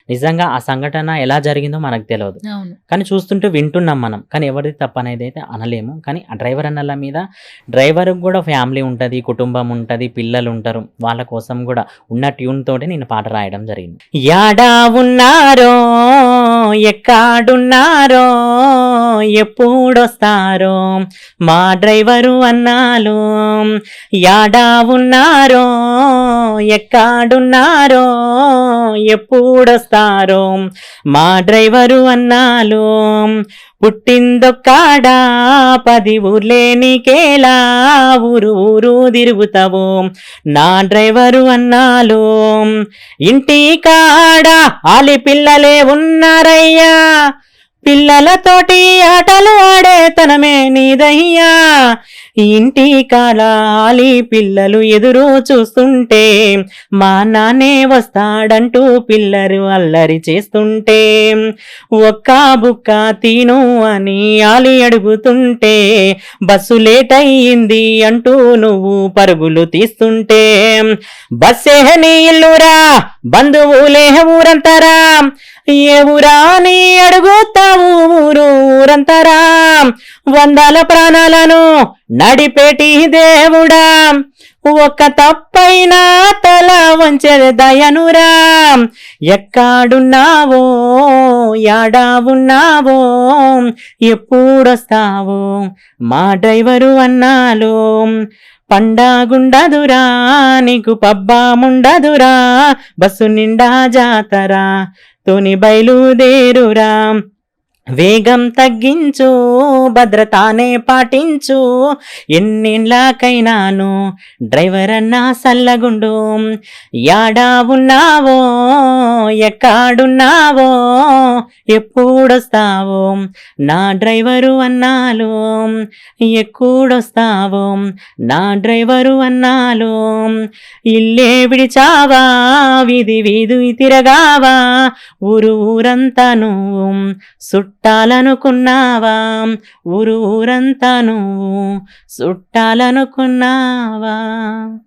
నిజంగా ఆ సంఘటన ఎలా జరిగిందో మనకు తెలవదు. అవును. కానీ చూస్తుంటే వింటున్నాం మనం. కానీ ఎవరిది తప్పనేదైతే అనలేము. కానీ ఆ డ్రైవర్ అన్నల మీద డ్రైవర్‌కి గూడా ఫ్యామిలీ ఉంటది, కుటుంబం ఉంటది, పిల్లలుంటరు. వాళ్ళ కోసం గూడా ఉన్న ట్యూన్ తోటి నేను పాట రాయడం జరిగింది. యాడా ఉన్నారో, ఎక్కడున్నారో, ఎప్పుడొస్తారో మా డ్రైవరు అన్నాలు. యాడా ఉన్నారో, ఎక్కడున్నారో, ఎప్పుడొస్తారో మా డ్రైవరు అన్నాలు. పుట్టిందొక్కాడా 10 ఊర్లే నీకేలా ఊరు ఊరు తిరుగుతావు నా డ్రైవరు అన్నాలు. ఇంటి కాడ ఆలి పిల్లలే ఉన్నారయ్యా, పిల్లలతోటి ఆటలు ఆడే తనమే నీదయ్యా. ఇంటి కాలాలి పిల్లలు ఎదురు చూస్తుంటే మా నాన్నే వస్తాడంటూ పిల్లలు అల్లరి చేస్తుంటే ఒక్క బుక్క తిను అని ఆలి అడుగుతుంటే బస్సు లేట్ అయ్యింది అంటూ నువ్వు పరుగులు తీస్తుంటే బస్సే నీ ఇల్లురా బంధువులే ఊరంతరా ఏ ఊరా అని అడుగుతావు ఊరంతరా వందల ప్రాణాలను నడిపేటి దేవుడా ఒక్క తప్పైనా తల వంచెద దయనురా. ఎక్కడున్నావో యాడా ఉన్నావో ఎప్పుడొస్తావో మా డ్రైవరు అన్నాలు. పండగుండదురా నీకు పబ్బముండదురా బస్సు నిండా జాతరా తోని బయలుదేరురా. వేగం తగ్గించు భద్రతానే పాటించు ఎన్నేళ్ళకైనాను డ్రైవర్ అన్నా సల్లగుండు. యాడా ఉన్నావో ఎక్కడున్నావో ఎప్పుడొస్తావో నా డ్రైవరు అన్నాలు. ఎక్కడొస్తావో నా డ్రైవరు అన్నాలు. ఇల్లే విడిచావా వీధి వీధి తిరగావా ఊరు ఊరంతా నువ్వు చుట్టాలనుకున్నావా ఊరు ఊరంతా నువ్వు చుట్టాలనుకున్నావా.